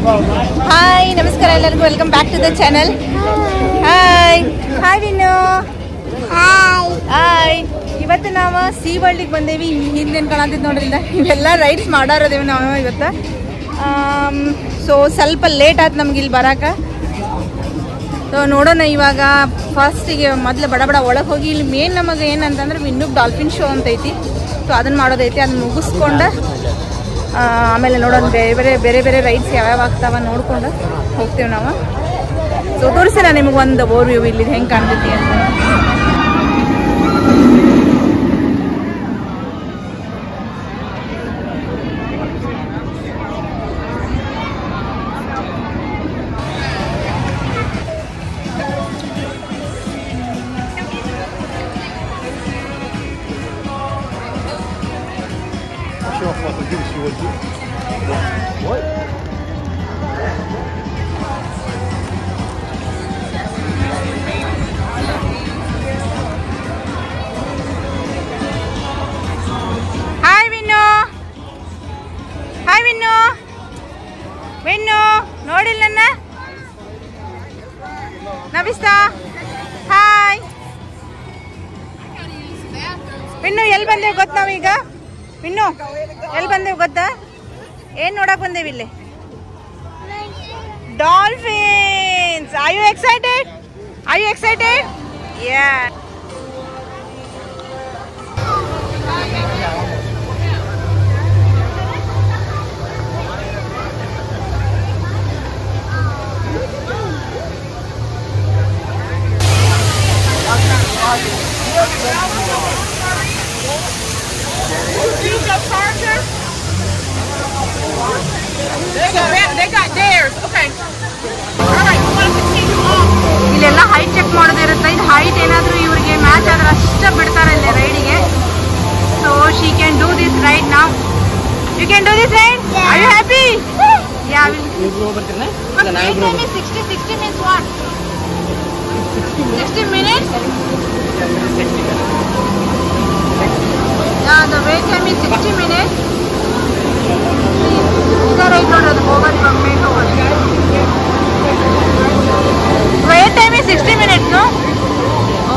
Hi ನಮಸ್ಕಾರ ಎಲ್ಲರಿಗೂ welcome back to the channel. Hi hi Vinnu. Hi ಇವತ್ತು ನಾವು ಸೀ ವರ್ಲ್ಡಿಗೆ ಬಂದೇವಿ. ಹಿಂದೇನು ಕಾಣತ್ತಿದ್ದು ನೋಡ್ರಿ, ಇವೆಲ್ಲ ರೈಡ್ಸ್ ಮಾಡೋರದೇವಿ ನಾವು ಇವತ್ತು. ಸೊ ಸ್ವಲ್ಪ ಲೇಟ್ ಆಯ್ತು ನಮ್ಗೆ ಇಲ್ಲಿ ಬರೋಕೆ. ಸೊ ನೋಡೋಣ ಇವಾಗ ಫಸ್ಟಿಗೆ ಮೊದಲು ಬಡ ಬಡ ಒಳಗೆ ಹೋಗಿ ಇಲ್ಲಿ ಮೇನ್ ನಮಗೆ ಏನಂತಂದ್ರೆ ವಿನ್ನು ಡಾಲ್ಫಿನ್ ಶೋ ಅಂತ ಐತಿ. ಸೊ ಅದನ್ನು ಮಾಡೋದೈತಿ, ಅದನ್ನ ಮುಗಿಸ್ಕೊಂಡು ಆಮೇಲೆ ನೋಡೋಣ ಬೇರೆ ಬೇರೆ ರೈಡ್ಸ್ ಯಾವ್ಯಾವ ಆಗ್ತಾವ ನೋಡ್ಕೊಂಡು ಹೋಗ್ತೇವೆ ನಾವು. ಸೊ ತೋರಿಸ್ತೀನಿ ನಿಮಗೆ ಒಂದು ಓವರ್ ವ್ಯೂ ಇಲ್ಲಿ ಹೆಂಗೆ ಕಾಣ್ತೈತಿ ಅಂತ. ವಿನ್ನು ನೋಡಿಲ್ಲ ನನ್ನ ನವಿಸ್ತಾ. ಹಾಯ್ ವಿನ್ನು, ಎಲ್ಲಿ ಬಂದೇವು ಗೊತ್ತ ನಾವೀಗ? ವಿನ್ನು ಎಲ್ಲಿ ಬಂದೇವು ಗೊತ್ತಾ? ಏನ್ ನೋಡಕ್ ಬಂದೇವಿ ಇಲ್ಲಿ? Dolphins. Are you excited? Are you excited? Yeah. ಇಲ್ಲೆಲ್ಲ ಹೈಟ್ ಚೆಕ್ ಮಾಡೋದಿರುತ್ತೆ. ಇದು ಹೈಟ್ ಏನಾದರೂ ಇವರಿಗೆ ಮ್ಯಾಚ್ ಆದ್ರೆ ಅಷ್ಟೇ ಬಿಡ್ತಾರೆ ಇಲ್ಲಿ ರೈಡಿಗೆ. So she can do this ride now. You can do this ride. Are you happy? Yeah. 60 means what? 60 minutes? Yeah, the wait time is 60 minutes. Either right or the over from main over. Wait time is 60 minutes, no?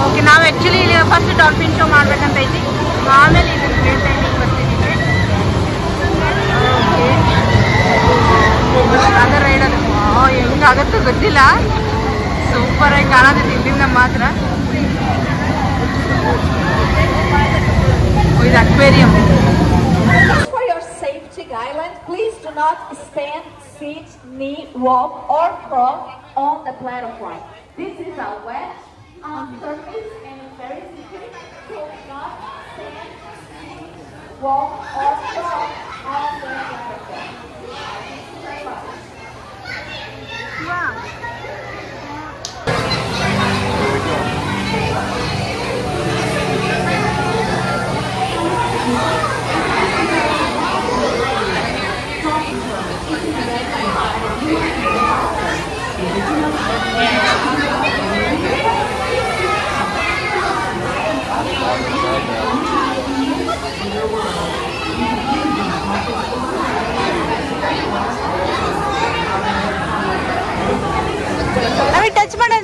Okay, now actually first dolphin show ಮಾಡ್ಬೇಕಂತ ಐತಿ, ಆಮೇಲೆ ಇದು wait time ಗೆ ಬರ್ತಿದ್ದೀವಿ. Okay, ಅದರ ride ಅದು ಹೆಂಗಾಗತ್ತೋ ಗೊತ್ತಿಲ್ಲ. Super ಆಗಿ ಕಾಣೋದಿತ್ತು ಇಲ್ಲಿಂದ ಮಾತ್ರ. ಇದು aquarium. For your safety guidelines, please do not stand, sit, kneel, walk or crawl on the platform. This is a wet surface and it's very slippery, so do not stand, sit, walk or crawl on the platform. Wow.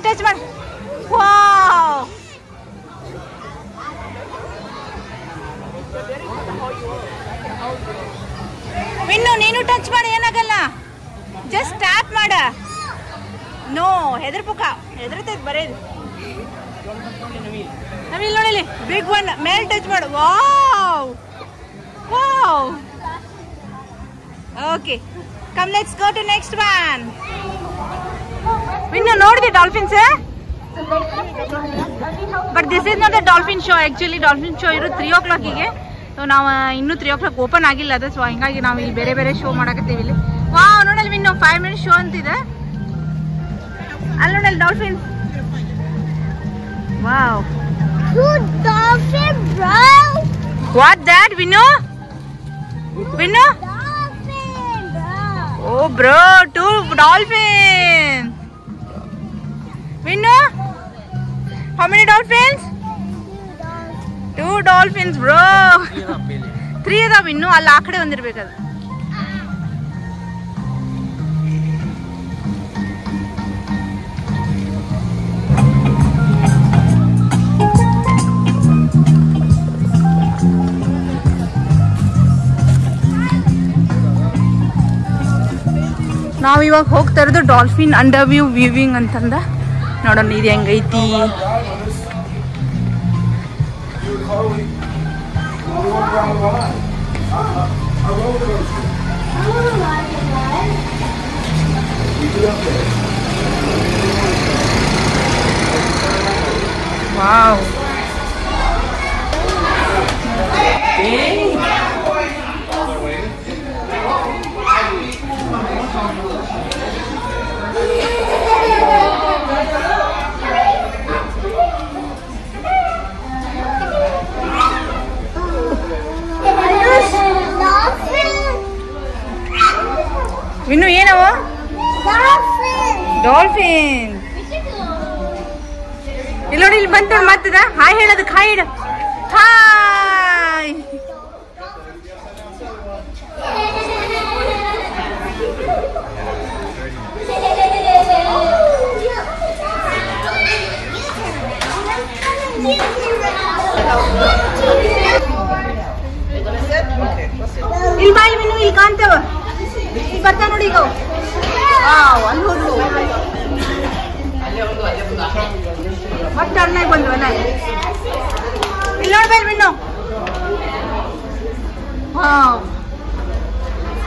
Touch ಮಾಡಿ. Wow, Vinnu ನೀನು touch ಮಾಡಿ, ಏನಾಗಲ್ಲ. Just tap ಮಾಡ. No ಹೆದರ್ತೈತೆ ಬರೇದು. ನವಿಲ್ ನೋಡಿಲಿ, big one ಮೇಲ್ ಟಚ್ ಮಾಡು. Wow wow. Okay, come let's go to next one. Vinnu ನೋಡಿದೆ dolphins, but this is not a dolphin show. Actually dolphin show ಇರೋದು 3 o'clock. ಸೊ ನಾವು ಇನ್ನೂ 3 o'clock ಓಪನ್ ಆಗಿಲ್ಲ ಅದು. ಸೊ ಹಿಂಗಾಗಿ ನಾವು ಇಲ್ಲಿ ಬೇರೆ ಶೋ ಮಾಡಕತ್ತೀವಿ ಇಲ್ಲಿ. ವಾವ್, ನೋಡಲ್ ವಿನ್ನು 5 minutes ಶೋ ಅಂತಿದೆ. ಅಲ್ಲಿ ನೋಡಲ್ dolphin. Wow, what that Vinnu? Oh bro, 2 dolphins. Vinnu, how many dolphins? 2 dolphins, bro. 3 ಅದಾವ ಇನ್ನು. ಅಲ್ಲಿ ಆ ಕಡೆ ಒಂದಿರ್ಬೇಕದು. ನಾವು ಇವಾಗ ಹೋಗ್ತಾ ಇರೋದು ಡಾಲ್ಫಿನ್ ಅಂಡರ್ ವ್ಯೂ ವ್ಯೂವಿಂಗ್ ಅಂತಂದ. ನೋಡೋಣ ಇದು ಹೆಂಗೈತಿ. ವಾವ್, ಇನ್ನು ಏನವ? ಡಾಲ್ಫಿನ್. ಇಲ್ಲಿ ನೋಡಿ, ಇಲ್ಲಿ ಬಂತ ಮತ್ತದ. ಹಾಯ್ ಹೇಳೋದಕ್ಕೆ ಹಾಯ್ ಹೇಳ. ಹಾಯ್. ಇಲ್ಲಿ ಬಾಯಿ ಮಿನ್ನು, ಇಲ್ಲಿ ಕಾಣ್ತೇವ. ಇಲ್ಲಿ ಬರ್ತಾ ನೋಡಿ ಈಗ. ಅಲ್ಲಿ ಹೋದ್ಲು ಮತ್ತೆ ಅಣ್ಣಾಗ ಬಂದ್ವ. ನಾ ಇಲ್ಲಿ ನೋಡ್ಬೇಡಿ ಮಿನ್ನು.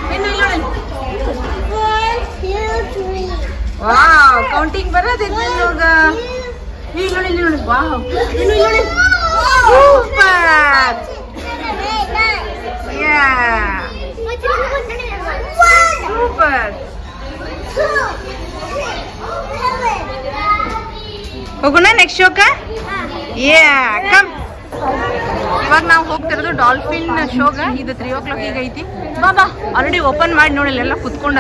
ಮಿನ್ನು ಇಲ್ಲಿ ನೋಡಿ. ವಾವ್, ಕೌಂಟಿಂಗ್ ಬರೋದಿಲ್ಲ ಇವಾಗ. ಇಲ್ಲಿ ನೋಡಿ, ಇಲ್ಲಿ ನೋಡಿ. ವಾವ್, ಮಿನ್ನು ಇಲ್ಲಿ ನೋಡಿ. ಸೂಪರ್. ಸೂಪರ್. ಹೋಗೋಣ ನೆಕ್ಸ್ಟ್ ಶೋಕ. ಕಮ್. ಇವಾಗ ನಾವು ಹೋಗ್ತಿರೋದು ಡಾಲ್ಫಿನ್ ಶೋಗ. ಇದು 3 o'clock ಈಗ ಐತಿ. ಬಾ ಆಲ್ರೆಡಿ ಓಪನ್ ಮಾಡಿ ನೋಡಿ, ಎಲ್ಲ ಕುತ್ಕೊಂಡ.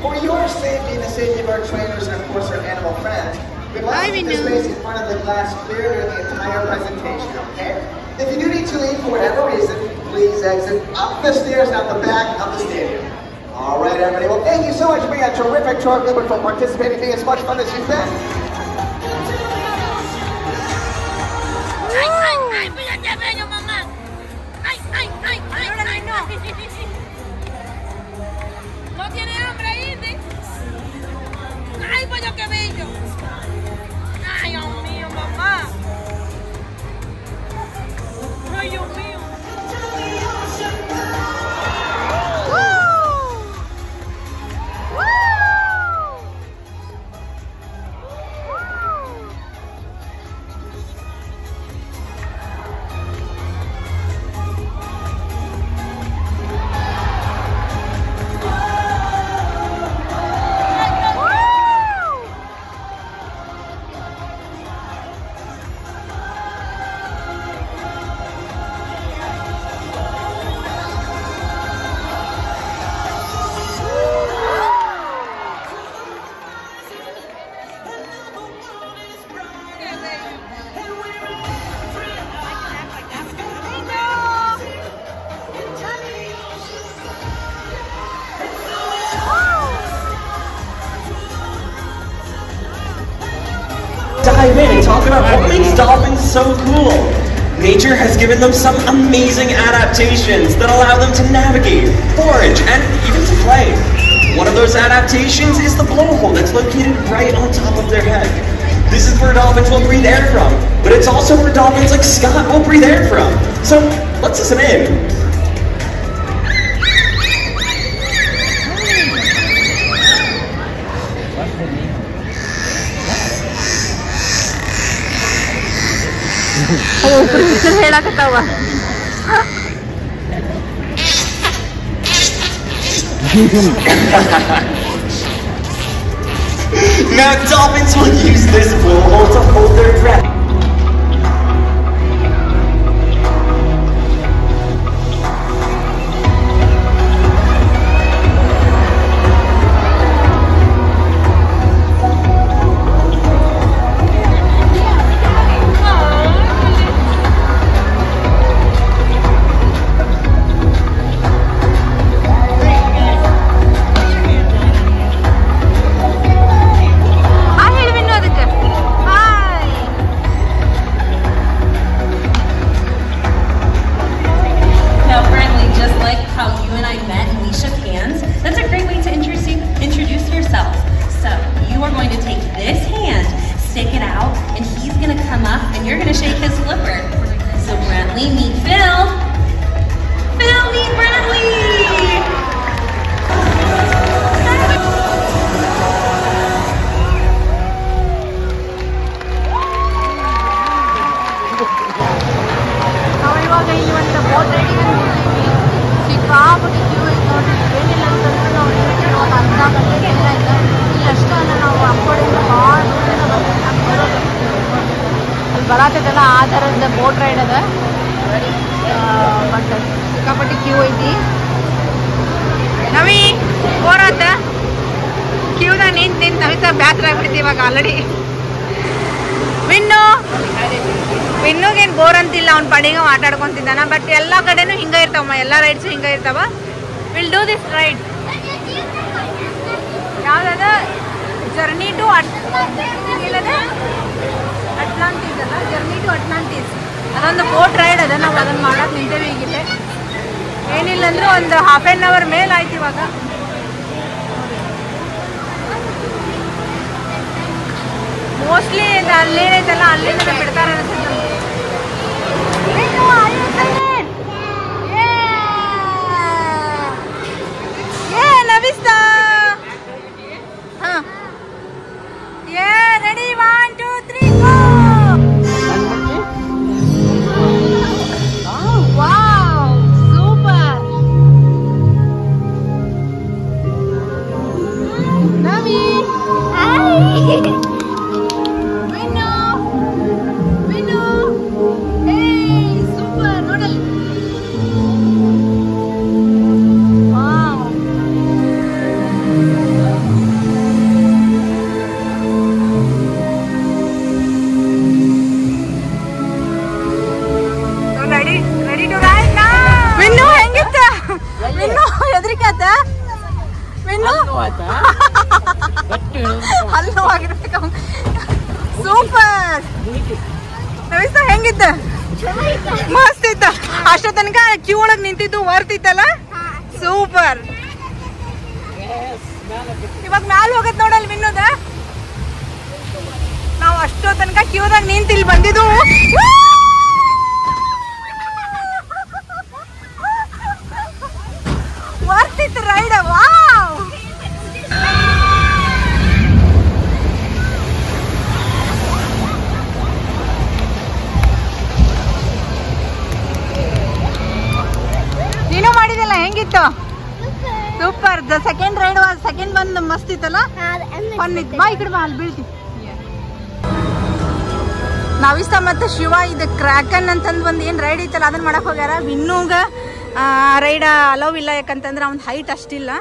For your safety and the safety of our trainers and of course our animal friends, we must keep the space in front of the glass clear during the entire presentation, okay? If you do need to leave for whatever reason, please exit up the stairs out the back of the stadium. All right, everybody. Well, thank you so much for being a terrific tour group and for participating, being as much fun as you've been. No tiene hambre, Indy. Ay, pollo, qué bello. Ay, Dios mío, mamá. Ay, Dios mío. Dive in and talk about what makes dolphins so cool. Nature has given them some amazing adaptations that allow them to navigate, forage, and even to play. One of those adaptations is the blowhole that's located right on top of their head. This is where dolphins will breathe air from, but it's also where dolphins like Scott will breathe air from. So let's listen in. ಹೇಳಕತ್ತಾವ. Now dolphins will use this blowhole to hold their breath. Phil V. Bradley. ನಾವು ಇವಾಗ ಈ ಒಂದು boat riding ಸಿಕ್ಕಾಪಟ್ಟೆ Q ಐತೆ ನೋಡ್ರಿ. ಏನಿಲ್ಲ ಅಂತಂದ್ರೆ ನಾವು ಇವಾಗ ಅರ್ಧ ಗಂಟೆಗೆ ಎಲ್ಲ ಇದೆ. ಇಲ್ಲಿ ಅಷ್ಟೇ ಅಲ್ಲ, ನಾವು ಅಪ್ಪಡಿಂದ ಭಾಳ ದೂರದಿಂದ ಬರೋದು ಅಲ್ಲಿ ಬರತ್ತದಲ್ಲ ಆ ಥರದ ಬೋಟ್ ರೈಡ್ ಅದ. ಬಟ್ ಸಿಕ್ಕಾಪಟ್ಟೆ ಕ್ಯೂ ಐತಿ. ನವಿ ಬೋರಾತ ಕ್ಯೂದಾಗ ನಿಂತು ನವಿತಾ ಬ್ಯಾಸ್ರ ಆಗ್ಬಿಡ್ತಿ ಇವಾಗ ಆಲ್ರೆಡಿ. ವಿನ್ನುಗೇನು ಬೋರ್ ಅಂತಿಲ್ಲ, ಅವ್ನ ಪಡಿಗೆ ಆಟ ಆಡ್ಕೊಂತಿದ್ದಾನ. ಬಟ್ ಎಲ್ಲ ಕಡೆನೂ ಹಿಂಗೆ ಇರ್ತಾವಮ್ಮ, ಎಲ್ಲ ರೈಡ್ಸು ಹಿಂಗೆ ಇರ್ತಾವ. Will do this ride. ಯಾವುದದ ಜರ್ನಿ ಟು ಅಟ್ಲಾಂಟಿಸ್ ಅಲ್ಲ, ಜರ್ನಿ ಟು ಅಟ್ಲಾಂಟಿಸ್ ಅದೊಂದು ಬೋಟ್ ರೈಡ್ ಅದ. ನಾವು ಅದನ್ನು ಮಾಡಕ್ಕೆ ನಿಂತೇವೆ ಈಗಿಲ್ಲೇ. ಏನಿಲ್ಲ ಅಂದ್ರೆ ಒಂದು ಹಾಫ್ ಆನ್ ಅವರ್ ಮೇಲೆ ಆಯ್ತು ಇವಾಗ. ಮೋಸ್ಟ್ಲಿ ಅಲ್ಲೇನೈತಲ್ಲ ಅಲ್ಲಿಂದ ಬಿಡ್ತಾರೆ ಅನ್ಸುತ್ತೆ. Navista ready 1 2 3 go. Wow super. Navi super. Navista ಹೆಂಗಿತ್ತ? ಮಸ್ತ್ ಇತ್ತ. ಅಷ್ಟ ತನಕ ಕ್ಯೂ ಒಳಗ್ ನಿಂತಿದ್ದು ವರ್ತಿತ್ತಲ್ಲ. ಸೂಪರ್. ಇವಾಗ ಮ್ಯಾಲ ಹೋಗತ್ ನೋಡಲ್ ವಿನ್ನೋದ. ನಾವು ಅಷ್ಟೋ ತನಕ ಕ್ಯೂದಾಗ ನಿಂತು ಇಲ್ಲಿ ಬಂದಿದ್ದು. ವರ್ತಿತ್ತು ರೈಡ್. ವಾವ್. ನೀನು ಮಾಡಿದಲ್ಲ, ಹೆಂಗಿತ್ತು? Super. The second ride was second ಬಂದು ಮಸ್ತ್ ಇತ್ತಲ್ಲ. ಫನ್ ಇತ್ತು. ಬಾ ಈ ಕಡೆ ಬಾ, ಅಲ್ಲಿ ಬೀಳ್ತಿ. ನವಿಸ್ತಾ ಮತ್ತು ಶಿವ ಇದು ಕ್ರ್ಯಾಕನ್ ಅಂತಂದು ಒಂದು ಏನು ರೈಡ್ ಐತಲ್ಲ ಅದನ್ನ ಮಾಡಕ್ಕೆ ಹೋಗ್ಯಾರ. ವಿನ್ನೂಗ ರೈಡ್ ಅಲೋವ್ ಇಲ್ಲ, ಯಾಕಂತಂದ್ರೆ ಅವ್ನ ಹೈಟ್ ಅಷ್ಟಿಲ್ಲ.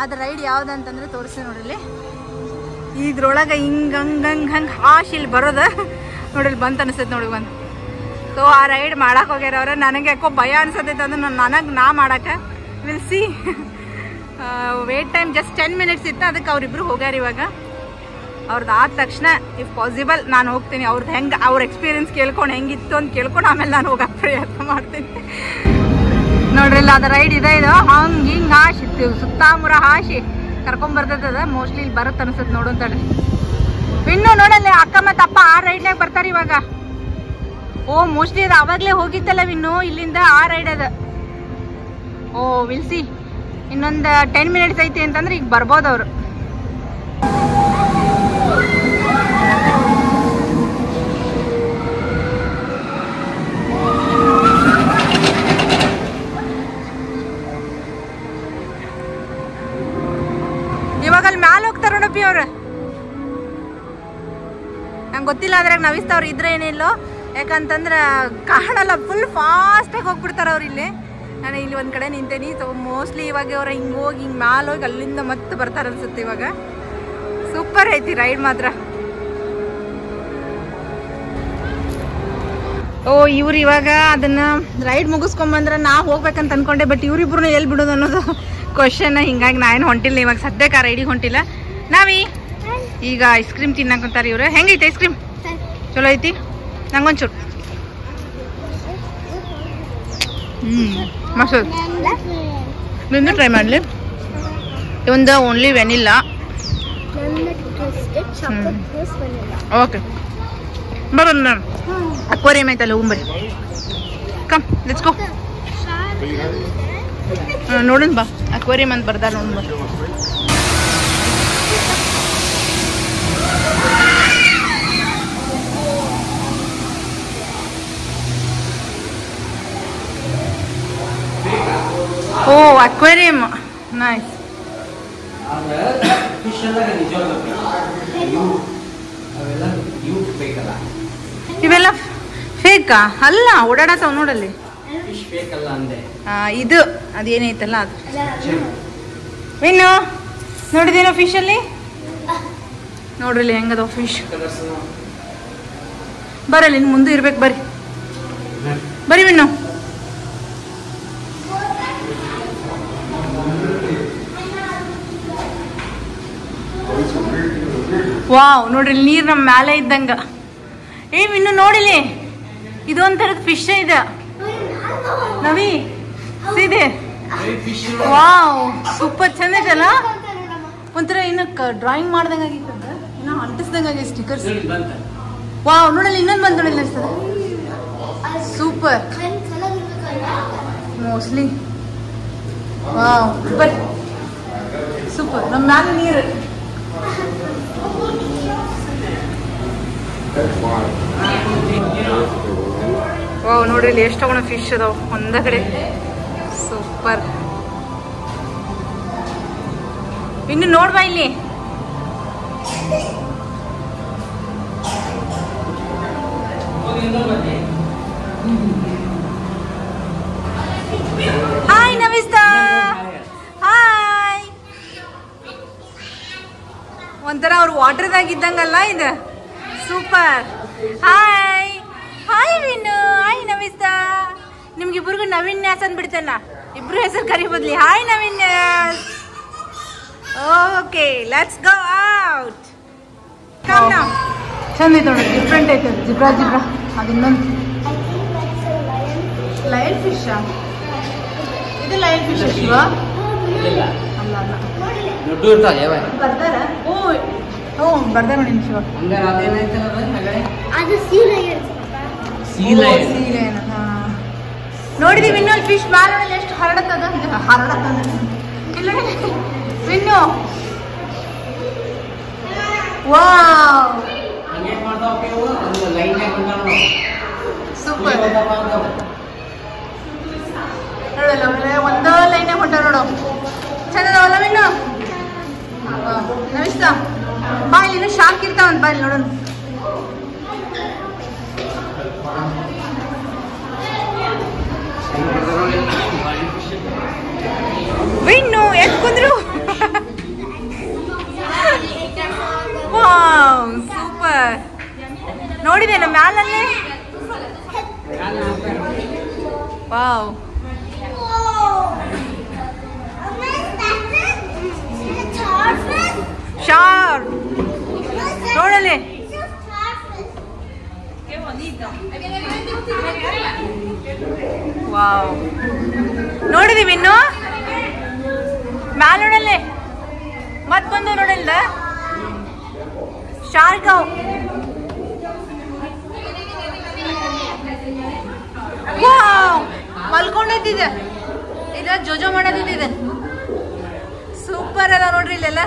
ಅದು ರೈಡ್ ಯಾವುದಂತಂದ್ರೆ ತೋರಿಸ್ತೀನಿ ನೋಡಿಲ್ಲಿ. ಇದ್ರೊಳಗೆ ಹಿಂಗೆ ಹಾಶ್ ಇಲ್ಲಿ ಬರೋದು ನೋಡಿಲ್ಲಿ ಬಂತು ಅನಿಸ್ತೈತೆ ನೋಡಿ ಒಂದು. ಸೊ ಆ ರೈಡ್ ಮಾಡಕ್ಕೆ ಹೋಗ್ಯಾರ ಅವ್ರ. ನನಗೆ ಯಾಕೋ ಭಯ ಅನ್ಸತೈತೆ ಅಂದ್ರೆ ನಾ ಮಾಡಕ್ಕೆ. Will see. Wait time just 10 minutes ಇತ್ತು, ಅದಕ್ಕೆ ಅವರಿಬ್ರು ಹೋಗ್ಯಾರ. ಇವಾಗ ಅವ್ರದ್ದು ಆದ ತಕ್ಷಣ ಇಫ್ ಪಾಸಿಬಲ್ ನಾನು ಹೋಗ್ತೀನಿ. ಅವ್ರದ್ದು ಹೆಂಗೆ ಅವ್ರ ಎಕ್ಸ್ಪೀರಿಯನ್ಸ್ ಕೇಳ್ಕೊಂಡು ಹೆಂಗಿತ್ತು ಅಂತ ಕೇಳ್ಕೊಂಡು ಆಮೇಲೆ ನಾನು ಹೋಗಕ್ಕೆ ಪ್ರಯತ್ನ ಮಾಡ್ತೀನಿ. ನೋಡ್ರಿಲ್ಲ, ಅದು ರೈಡ್ ಇದೆ. ಇದು ಹಂಗೆ ಹಿಂಗೆ ಹಾಶಿ ಸುತ್ತಾಮುರ ಹಾಶಿ ಕರ್ಕೊಂಬರ್ತದ. ಮೋಸ್ಟ್ಲಿ ಇಲ್ಲಿ ಬರುತ್ತೆ ಅನ್ಸುತ್ತೆ. ನೋಡೋಂತಡ್ರಿ. ಇನ್ನು ನೋಡಲ್ಲ ಅಕ್ಕ ಮತ್ತು ಅಪ್ಪ ಆ ರೈಡ್ನಾಗ ಬರ್ತಾರೆ ಇವಾಗ. ಓ ಮೋಸ್ಟ್ಲಿ ಅದು ಅವಾಗಲೇ ಹೋಗಿತ್ತಲ್ಲ ವಿನ್ನು, ಇಲ್ಲಿಂದ ಆ ರೈಡ್ ಅದ. ಓ ವಿಲ್ ಸಿ. ಇನ್ನೊಂದು 10 ಮಿನಿಟ್ಸ್ ಐತಿ ಅಂತಂದ್ರೆ ಈಗ ಬರ್ಬೋದು ಅವರು. ಇವಾಗ ಅಲ್ಲಿ ಮ್ಯಾಲೆ ಹೋಗ್ತಾರ ನೋಡಪ್ಪಿ ಅವ್ರು. ನಂಗೆ ಗೊತ್ತಿಲ್ಲ ಅದ್ರಾಗ ನವಿಸ್ತಾ ಅವ್ರು ಇದ್ರೆ ಏನಿಲ್ಲೋ, ಯಾಕಂತಂದ್ರೆ ಕಾಣಲ್ಲ. ಫುಲ್ ಫಾಸ್ಟಾಗಿ ಹೋಗ್ಬಿಡ್ತಾರೆ ಅವ್ರು. ಇಲ್ಲಿ ನಾನು ಇಲ್ಲಿ ಒಂದು ಕಡೆ ನಿಂತೇನಿ. ಸೊ ಮೋಸ್ಟ್ಲಿ ಇವಾಗ ಅವ್ರು ಹಿಂಗೆ ಹೋಗಿ ಹಿಂಗೆ ಮ್ಯಾಲೆ ಹೋಗಿ ಅಲ್ಲಿಂದ ಮತ್ತೆ ಬರ್ತಾರೆ ಅನ್ಸುತ್ತೆ ಇವಾಗ. ಸೂಪರ್ ಐತಿ ರೈಡ್ ಮಾತ್ರ. ಓ ಇವ್ರು ಇವಾಗ ಅದನ್ನ ರೈಡ್ ಮುಗಿಸ್ಕೊಂಬಂದ್ರೆ ನಾ ಹೋಗ್ಬೇಕಂತ ಅನ್ಕೊಂಡೆ. ಬಟ್ ಇವ್ರಿಬ್ರು ಎಲ್ಲಿ ಬಿಡೋದು ಅನ್ನೋದು ಕ್ವಶನ್. ಹಿಂಗಾಗಿ ನಾ ಏನು ಹೊಂಟಿಲ್ಲ ಇವಾಗ ಸದ್ಯಕ್ಕೆ. ಆ ರೈಡಿಗೆ ಹೊಂಟಿಲ್ಲ. ನಾವಿ ಈಗ ಐಸ್ ಕ್ರೀಮ್ ತಿನ್ನಕಂತಾರೆ ಇವ್ರು. ಹೆಂಗೈತೆ ಐಸ್ ಕ್ರೀಮ್? ಚಲೋ ಐತಿ. ನಂಗೊಂಚೂರು. ಮಸ್ತ್. ನಿಂದು ಟ್ರೈ ಮಾಡಲಿ. ಒಂದು ಓನ್ಲಿ ವೆನಿಲ್ಲಾ. ಓಕೆ ಬರೋಣ. ಅಕ್ವೇರಿಯಂ ಐತಲ್ಲ, ಹೂಂಬರಿ ಕಮ್ ಲೆಟ್ಸ್ ಗೋ. ನೋಡೋಣ ಬಾ, ಅಕ್ವೇರಿಯಂ ಅಂತ ಬರ್ದ ನೋಡೋಣ ಬಾ. ಓ ಅಕ್ವೇರಿಯಂ ನೈಸ್. ಇವೆಲ್ಲ ಫೇಕಾ? ಅಲ್ಲ, ಓಡಾಡತಾವ ನೋಡಲ್ಲಿ. ಇದು ಅದೇನೈತಲ್ಲ ಅದು. ಇನ್ನು ನೋಡಿದೇನೋ ಫಿಶ್ ಅಲ್ಲಿ, ನೋಡ್ರಿ ಹೆಂಗದ ಫಿಶ್. ಬರಲ್ಲ, ಇನ್ನು ಮುಂದೆ ಇರ್ಬೇಕು. ಬರ್ರಿ ಬರ್ರಿ ಇನ್ನು. ವಾವ್, ನೋಡ್ರಿ ನೀರ್ ನಮ್ಮ ಮ್ಯಾಲೆ ಇದ್ದಂಗ. ಇನ್ನು ನೋಡಿಲಿ, ಇದೊಂಥರದ ಫಿಶ್ ಇದೆ ನವಿ ಇದೆ. ವಾವ್, ಸೂಪರ್ ಚಂದ ಐತಲ್ಲ. ಒಂಥರ ಇನ್ನು ಡ್ರಾಯಿಂಗ್ ಮಾಡ್ದಂಗ ಆಗಿತ್ತಂತ, ಏನೋ ಅಂಟಿಸ್ದಂಗ ಆಗಿ ಸ್ಟಿಕರ್ಸ್. ವಾವ್, ನೋಡಲ್ಲಿ ಇನ್ನೊಂದು ಬಂದು ನೋಡಿಲ್ಲ sir. Super mostly. Wow super super. ನಮ್ಮ ಮ್ಯಾಲೆ ನೀರು. ವಾವ್, ನೋಡ್ರಿ ಇಲ್ಲಿ ಎಷ್ಟು ತಗೊಂಡ ಫಿಶ್ ಅದಾವ ಒಂದ ಕಡೆ. ಸೂಪರ್. ಇನ್ನು ನೋಡ್ಬಾ ಇಲ್ಲಿ. ಹಾಯ್ ನವಿಸ್ತಾ. ಹಾಯ್. ಒಂಥರ ಅವ್ರು ವಾಟರ್ದಾಗಿದ್ದಂಗಲ್ಲ ಇದು. Super. Hi hi Vinnu. Hi Navista. ನಿಮ್ಗಿಬ್ರಿಗೂ ನವೀನ್ಯಾಸ್ ಅಂದ್ಬಿಡ್ತೇನ, ಇಬ್ರು ಹೆಸರು ಕರಿಬೋದ್ಲಿ. Hi Naveenyas. Okay let's go out. Come now. ಚಂದ ಐತೆ ನೋಡಿ, ಡಿಫ್ರೆಂಟ್ ಐತೆ. Zebra zebra. ಅದು ಇನ್ನೊಂದು ಲಯನ್ ಫಿಶ್. ಇದು ಲಯನ್ ಫಿಶ್ ಶಿವ? ಅಲ್ಲ ಅಲ್ಲ, ಬರ್ತಾರ. ಓ ಬರ್ತಾರ ನೋಡಿ ಶಿವ. ನೋಡಿದೀವಿ ಇನ್ನೊಂದು ಫಿಶ್ ಮ್ಯಾಲ ಎಷ್ಟು ಹರಡತ್ತದ. ಇಲ್ಲ ವಿನ್ನು. Wow super. ನೋಡಲ್ಲ ಒಂದ ಲೈನ್ ಹೊಂಟ ನೋಡು. ಚಂದದವಲ್ಲ ವಿನ್ನು. ನವಿಸ್ತಾ ಬಾ, ಇಲ್ಲಿ ಶಾರ್ಕ್ ಇರ್ತಾವಂತ. ಬಾ ಇಲ್ಲಿ ನೋಡೋಣ. ವಿನ್ನು ಎತ್ ಕುಂದ್ರು. Wow super. ನೋಡಿದೆ ನಮ್ಮ ಮ್ಯಾಲಲ್ಲಿ. ವಾವ್ ಶಾರ್ಕ್ ನೋಡಲಿ. ವಾವ್ ನೋಡಿದೀವಿ ಇನ್ನು ಮ್ಯಾಲ ನೋಡಲ್ಲಿ. ಮತ್ ಬಂದು ನೋಡಲ್ದ ಶಾರ್ಕ್. ವಾವ್ ಮಲ್ಕೊಂಡೈತಿದೆ. ಇದ ಜೋಜೋ ಮಾಡೋದಿದೆ. ಸೂಪರ್ ಅದ ನೋಡ್ರಿ ಇಲ್ಲೆಲ್ಲ.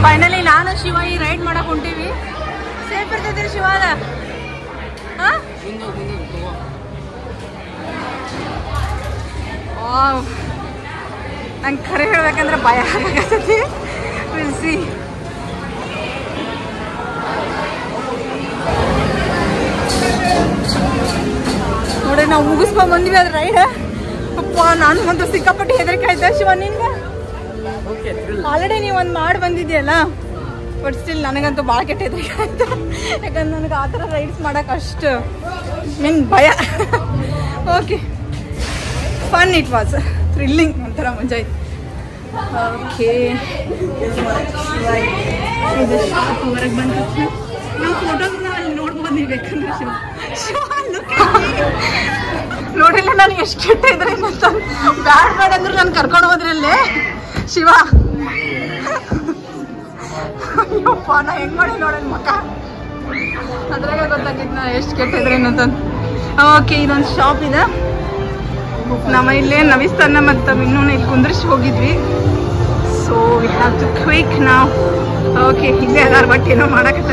ಫೈನಲಿ ನಾನು ಶಿವ ಈ ರೈಡ್ ಮಾಡಕ್ ಹೊಂಟೀವಿ. ಸೇಫ್ ಇರ್ತೈತಿ ಶಿವ ಅದ. ನಂಗೆ ಖರೆ ಹೇಳ್ಬೇಕಂದ್ರೆ ಭಯ ಆಗತೈತಿ. Will see. ನೋಡಿ ನಾವು ಮುಗಿಸ್ಕೊಂಡ್ ಬಂದ್ವಿ ಅದ್ರ ರೈಡ್. ಅಪ್ಪ ನನಗಂತೂ ಸಿಕ್ಕಾಪಟ್ಟೆ ಹೆದರಿಕೆ ಆಯ್ತಾ ಶಿವ ನಿನ್ಗೆ? ಆಲ್ರೆಡಿ ನೀವು ಒಂದು ಮಾಡಿ ಬಂದಿದ್ಯಲ್ಲ, ಬಟ್ ಸ್ಟಿಲ್ ನನಗಂತೂ ಭಾಳ ಕೆಟ್ಟ ಹೆದರಿಕೆ ಆಯ್ತು. ಯಾಕಂದ್ರೆ ನನಗೆ ಆ ಥರ ರೈಡ್ಸ್ ಮಾಡೋಕೆ ಅಷ್ಟು ಮೀನ್ ಭಯ. Okay fun it was, thrilling ಒಂಥರ ಮಜಾ ಇತ್ತು. ಓಕೆ ಹೊರಗೆ ಬಂದ ತಕ್ಷಣ ನಾವು ಫೋಟೋಸ್ನ ಅಲ್ಲಿ ನೋಡ್ಬೋದು. ನೀವು ಬೇಕಂದ್ರೆ ಶಿವ ನೋಡಿಲ್ಲ ನಾನು ಎಷ್ಟು ಕೆಟ್ಟ ಇದ್ರೆ ಬ್ಯಾಡ್ ಬ್ಯಾಡ್ ಅಂದ್ರೆ ನಾನು ಕರ್ಕೊಂಡು ಹೋದ್ರಲ್ಲೇ ಶಿವ. ಅಯ್ಯಪ್ಪ ನಾ ಹೆಂಗ್ ಮಾಡಿ ನೋಡೋಣ ಮಕ್ಕ. ಅದ್ರಾಗ ಗೊತ್ತಾಗಿತ್ತು ನಾ ಎಷ್ಟು ಕೆಟ್ಟಿದ್ರೇನು ಅಂತ. ಓಕೆ, ಇದೊಂದು ಶಾಪ್ ಇದೆ. ನಮ್ಮ ಇಲ್ಲೇ ನವಿಸ್ತನ್ನ ಮತ್ತು ಇನ್ನೂ ಇಲ್ಲಿ ಕುಂದ್ರಿಸಿ ಹೋಗಿದ್ವಿ. So we have to quick ನಾವು. ಓಕೆ, ಹಿಂಗೆ ಅದಾರ ಬಟ್ ಏನೋ ಮಾಡಕತ್ತ.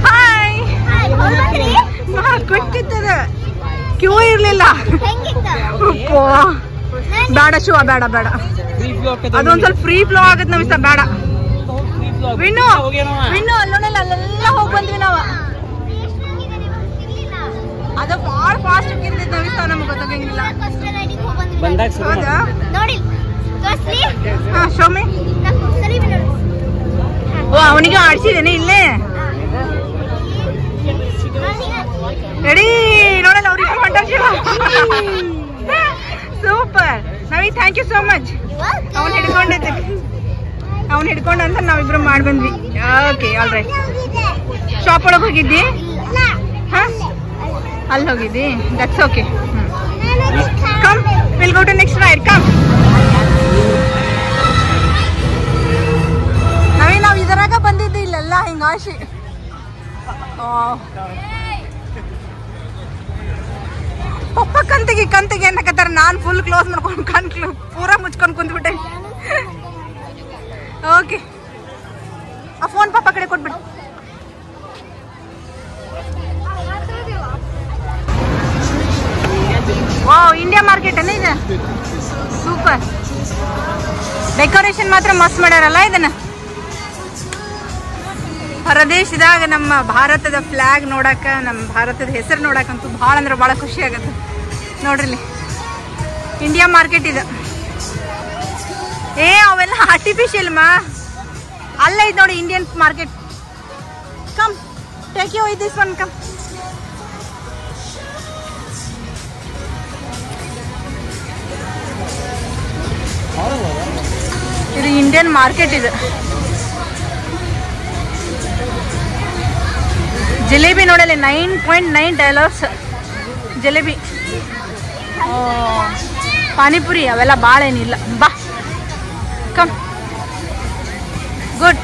ಹಾಯ್, ಕ್ವಿಕ್ ಇತ್ತದ, ಕ್ಯೂ ಇರ್ಲಿಲ್ಲ. ಬೇಡ ಶಿವ, ಬೇಡ ಬೇಡ, ಅದೊಂದ್ ಸ್ವಲ್ಪ ಫ್ರೀ ಫ್ಲೋ ಆಗತ್ ನಮಿಸ್ತ. ಬೇಡ ವಿನ್ನು, ವಿನ್ನು ಅಲ್ಲೋನೆಲ್ಲ ಅಲ್ಲೆಲ್ಲ ಹೋಗಿ ಬಂದ್ವಿ ನಾವು. ಅದು ಭಾಳ ಫಾಸ್ಟ್ ಇರ್ತಿತ್ತು ನಮಿಸ್ತ, ನಮ್ಗೆ ಗೊತ್ತಾಗಂಗಿಲ್ಲ. ಹೌದಾ? ಹಾ, ಶೋಮಿ. ಓ, ಅವನಿಗೆ ಆಡ್ಸಿದೇನೆ ಇಲ್ಲೇ. ರೆಡಿ ನೋಡಲ್ಲ, ಅವ್ರಿಗೆ ಹೊಂಟಾಗ super. Navi thank you so much. ಅವ್ನು ಹಿಡ್ಕೊಂಡಿದ್ದೆ, ಅವ್ನು ಹಿಡ್ಕೊಂಡಂತ ನಾವಿಬ್ರು ಮಾಡಿ ಬಂದ್ವಿ. Okay, all right. ಶಾಪ್ ಒಳಗೆ ಹೋಗಿದ್ದಿ? ಹಾಂ, ಅಲ್ಲಿ ಹೋಗಿದ್ದಿ. That's okay. Come, will go to next ride. Come. ನಾವು ಇದರಾಗ ಬಂದಿದ್ದೆ ಇಲ್ಲೆಲ್ಲ ಹಿಂಗಾಶಿ. ಪಪ್ಪ ಕಂತಿಗೆ ಅನ್ನಕತ್ತಾರ. ನಾನು ಫುಲ್ ಕ್ಲೋಸ್ ಮಾಡ್ಕೊಂಡು ಕಣ್ ಪೂರಾ ಮುಚ್ಕೊಂಡು ಕುಂತ್ಬಿಟ್ಟೆ. ಓಕೆ, ಆ ಫೋನ್ ಪಪ್ಪ ಕಡೆ ಕೊಟ್ಬಿಡು. ವಾವ್, ಇಂಡಿಯಾ ಮಾರ್ಕೆಟ್ ಅನ್ನ ಇದೆ. ಸೂಪರ್. ಡೆಕೋರೇಷನ್ ಮಾತ್ರ ಮಸ್ತ್ ಮಾಡ್ಯಾರಲ್ಲ ಇದನ್ನ. ಹೊರದೇಶದಾಗ ನಮ್ಮ ಭಾರತದ ಫ್ಲಾಗ್ ನೋಡಾಕ, ನಮ್ಮ ಭಾರತದ ಹೆಸರು ನೋಡಕ್ಕಂತೂ ಭಾಳ ಅಂದ್ರೆ ಭಾಳ ಖುಷಿ ಆಗುತ್ತೆ. ನೋಡ್ರಿ, ಇಂಡಿಯಾ ಮಾರ್ಕೆಟ್ ಇದೆ. ಅವೆಲ್ಲ ಆರ್ಟಿಫಿಷಿಯಲ್ ಮಾ. ಅಲ್ಲ ಇದು ನೋಡಿ Indian market. Come, take you with this one. Come. ಇದು ಇಂಡಿಯನ್ ಮಾರ್ಕೆಟ್ ಇದೆ. ಜಿಲೇಬಿ ನೋಡಲಿ, $9.9 ಜಿಲೇಬಿ. ಪಾನಿಪುರಿ ಅವೆಲ್ಲ ಭಾಳ ಏನಿಲ್ಲ. ಬಾ, ಕಮ್. ಗುಡ್.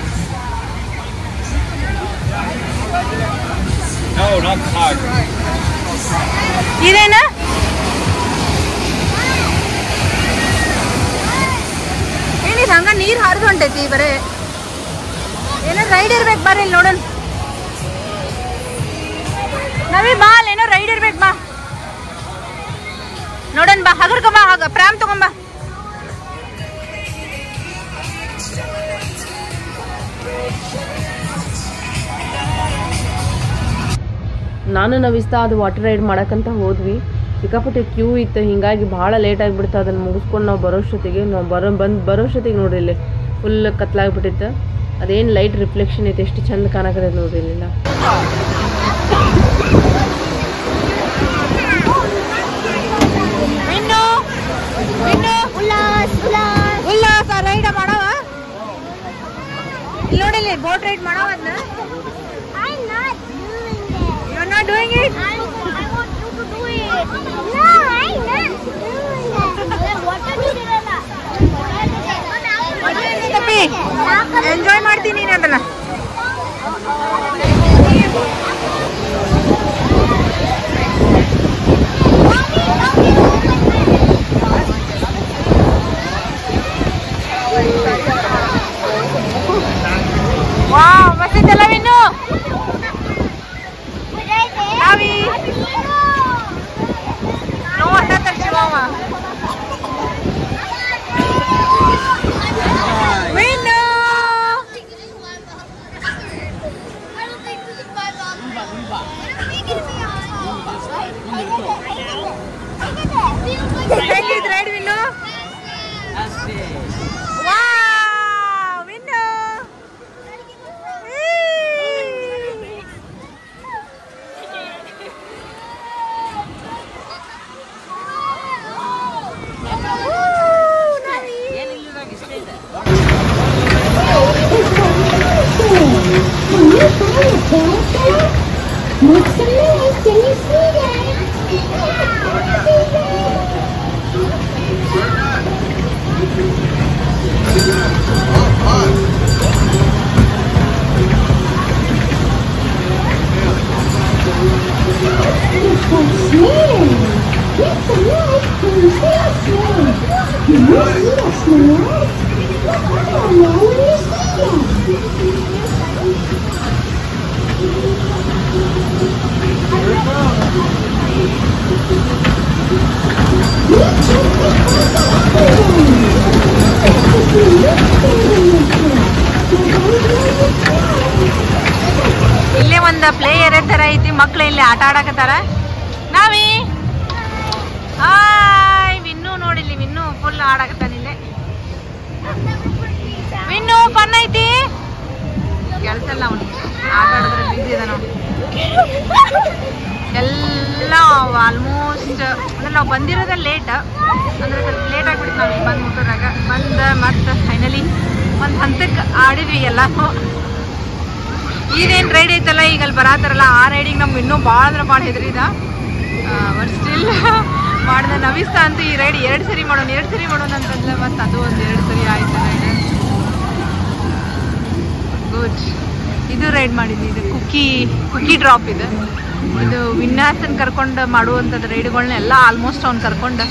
ಇದೇನ? ಏನಿದೆ ಹಂಗ ನೀರು ಹರಿದು ಹೊಂಟೈತಿ ಬರೇ. ಏನೋ ರೈಡ್ ಇರ್ಬೇಕು. ಬರ್ರಿ ಇಲ್ಲಿ ನೋಡೋಣ. ನವಿ ಬಾ, ಅಲ್ಲೇನೋ ರೈಡ್ ಇರ್ಬೇಕು. ಬಾ ನೋಡೋಣ. ಬಾ, ಹಗರ್ಕೊಂಬ, ಪ್ರೇಮ್ ತಗೊಂಬ. ನಾನು ನವಿಸ್ತಾ ಅದು ವಾಟರ್ ರೈಡ್ ಮಾಡೋಕ್ಕಂತ ಹೋದ್ವಿ. ಸಿಕ್ಕಾಪಟ್ಟೆ ಕ್ಯೂ ಇತ್ತು, ಹೀಗಾಗಿ ಭಾಳ ಲೇಟ್ ಆಗಿಬಿಡ್ತು. ಅದನ್ನು ಮುಗಿಸ್ಕೊಂಡು ನಾವು ಬರೋಷ್ಟೊತ್ತಿಗೆ ಬರೋಷ್ಟೊತ್ತಿಗೆ ನೋಡ್ರಿ ಇಲ್ಲಿ ಫುಲ್ ಕತ್ಲಾಗ್ಬಿಟ್ಟಿತ್ತು. ಅದೇನು ಲೈಟ್ ರಿಫ್ಲೆಕ್ಷನ್ ಐತೆ, ಎಷ್ಟು ಚಂದ ಕಾಣಕತ್ತೆ ನೋಡ್ರಿ ಇಲ್ಲೆಲ್ಲ. ಉಲ್ಲಾಸ ರೈಡ್ ಮಾಡವ ನೋಡಿಲ್ಲ, ಬೋಟ್ ರೈಡ್ ಮಾಡವ. ಅದನ್ನ you're not doing it. I want you to do it. No, I'm not doing it. What are you doing? Enjoy ಮಾಡ್ತೀನಿ ನೀನು ಅದನ್ನ. ವಾವ್, ಮಸ್ತಿದ್ದಲ್ಲ ವಿನ್ನು. ನಾವಿ ನೋ ಅಂತ ತರ್ಸಿವಮ್ಮ. ವಿನ್ನು ಹೆಂಗಿದ್ ride Vinnu? Wow, Vinnu. What's the noise? Can you see that? I want to see that. ಇಲ್ಲೇ ಒಂದು play area ಥರ ಐತಿ, ಮಕ್ಳು ಇಲ್ಲಿ ಆಟ ಆಡಕತ್ತಾರ. ನಾವಿ ಹಾಯ್ ವಿನ್ನು ನೋಡಿಲ್ಲಿ, ವಿನ್ನು ಫುಲ್ ಆಡಕತ್ತಾನ ಇಲ್ಲೇ. ವಿನ್ನು ಫನ್ ಐತಿ, ಕೆಲಸ ಇಲ್ಲ ಅವನಿಗೆ, ಆಟ ಆಡಿದ್ರೆ ಬಿಸಿ ಇದೆ ನಾವು ಎಲ್ಲ. ಆಲ್ಮೋಸ್ಟ್ ಅಂದ್ರೆ ನಾವು ಬಂದಿರೋದೇ ಲೇಟ್, ಅಂದರೆ ಸ್ವಲ್ಪ ಲೇಟ್ ಆಗಿಬಿಡ್ತು ನಾವು ಇಲ್ಲಿ ಬಂದು ಮುಟ್ಟೋದಾಗ. ಮತ್ತು ಫೈನಲಿ ಒಂದು ಹಂತಕ್ಕೆ ಆಡಿದ್ವಿ ಎಲ್ಲನೂ. ಈಗೇನು ರೈಡ್ ಐತಲ್ಲ ಈಗ ಅಲ್ಲಿ ಬರತ್ತಾರಲ್ಲ, ಆ ರೈಡಿಗೆ ನಮ್ಗೆ ಇನ್ನೂ ಭಾಳ ಅಂದ್ರೆ ಭಾಳ ಹೆದರಿದ. ಬಟ್ ಸ್ಟಿಲ್ ಮಾಡಿದೆ. ನವಿಸ್ತಾ ಅಂತೂ ಈ ರೈಡ್ 2 ಸರಿ ಮಾಡೋಣ ಅಂತಂದ್ರೆ ಮತ್ತು ಅದು ಒಂದು 2 ಸರಿ ಆಯ್ತು ರೈಡ್. ಗುಡ್. ಇದು ರೈಡ್ ಮಾಡಿದ್ವಿ, ಇದು ಕುಕ್ಕಿ ಡ್ರಾಪ್. ಇದು ವಿನ್ಯಾಸನ್ ಕರ್ಕೊಂಡು ಮಾಡುವಂಥದ್ದು ರೈಡ್ಗಳನ್ನ ಎಲ್ಲ ಆಲ್ಮೋಸ್ಟ್ ಅವ್ನು ಕರ್ಕೊಂಡು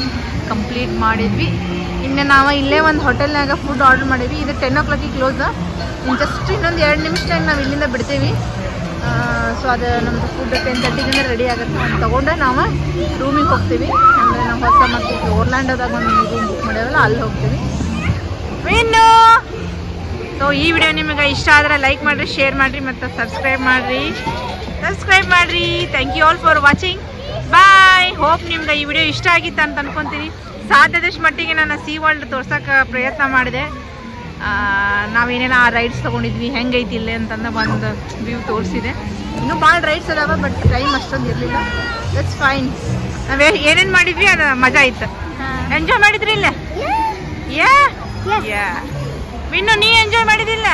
ಕಂಪ್ಲೀಟ್ ಮಾಡಿದ್ವಿ. ಇನ್ನು ನಾವು ಇಲ್ಲೇ ಒಂದು ಹೋಟೆಲ್ನಾಗ ಫುಡ್ ಆರ್ಡರ್ ಮಾಡಿದ್ವಿ. ಇದು 10 o'clock ಕ್ಲೋಸ್. ಜಸ್ಟ್ ಇನ್ನೊಂದು 2 ನಿಮಿಷದಾಗ ನಾವು ಇಲ್ಲಿಂದ ಬಿಡ್ತೀವಿ. ಸೊ ಅದು ನಮ್ಮದು ಫುಡ್ 10:30 ರೆಡಿ ಆಗುತ್ತೆ. ಅದು ತೊಗೊಂಡು ನಾವು ರೂಮಿಗೆ ಹೋಗ್ತೀವಿ. ಅಂದರೆ ನಾವು ಹೊಸ ಮತ್ತು ಓರ್ಲ್ಯಾಂಡೋದಾಗ ಒಂದು ರೂಮ್ ಬುಕ್ ಮಾಡ್ಯಾವಲ್ಲ, ಅಲ್ಲಿ ಹೋಗ್ತೀವಿ. ಇನ್ನು ಸೊ ಈ ವಿಡಿಯೋ ನಿಮಗೆ ಇಷ್ಟ ಆದರೆ ಲೈಕ್ ಮಾಡಿರಿ, ಶೇರ್ ಮಾಡಿರಿ ಮತ್ತು ಸಬ್ಸ್ಕ್ರೈಬ್ ಮಾಡಿರಿ. Thank you all for watching. Bye. Hope ನಿಮ್ಗೆ ಈ ವಿಡಿಯೋ ಇಷ್ಟ ಆಗಿತ್ತು ಅಂತ ಅನ್ಕೊತೀನಿ. ಸಾಧ್ಯದಷ್ಟು ಮಟ್ಟಿಗೆ ನಾನು ಸೀ ವರ್ಲ್ಡ್ ತೋರ್ಸೋಕೆ ಪ್ರಯತ್ನ ಮಾಡಿದೆ. ನಾವೇನೇನು ಆ ರೈಡ್ಸ್ ತೊಗೊಂಡಿದ್ವಿ, ಹೆಂಗೈತಿ ಇಲ್ಲೇ ಅಂತಂದು ಒಂದು ವ್ಯೂ ತೋರಿಸಿದೆ. ಇನ್ನೂ ಭಾಳ ರೈಡ್ಸ್ ಅದಾವ, ಬಟ್ ಟೈಮ್ ಅಷ್ಟೊಂದು ಇರಲಿಲ್ಲ. That's fine. ನಾವು ಏನೇನು ಮಾಡಿದ್ವಿ ಅದು ಮಜಾ ಇತ್ತು. ಎಂಜಾಯ್ ಮಾಡಿದ್ರಿ ಇಲ್ಲ? ಯಾ ಇನ್ನು ನೀ ಎಂಜಾಯ್ ಮಾಡಿದಿಲ್ಲ?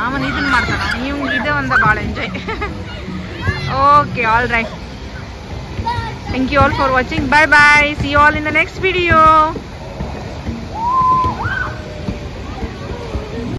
ಅವನು ಇದನ್ನು ಮಾಡ್ತಾನೆ, ನೀವು ಇದೇ ಒಂದು ಭಾಳ enjoy. Okay, all right. Thank you all for watching. Bye bye. See you all in the next video.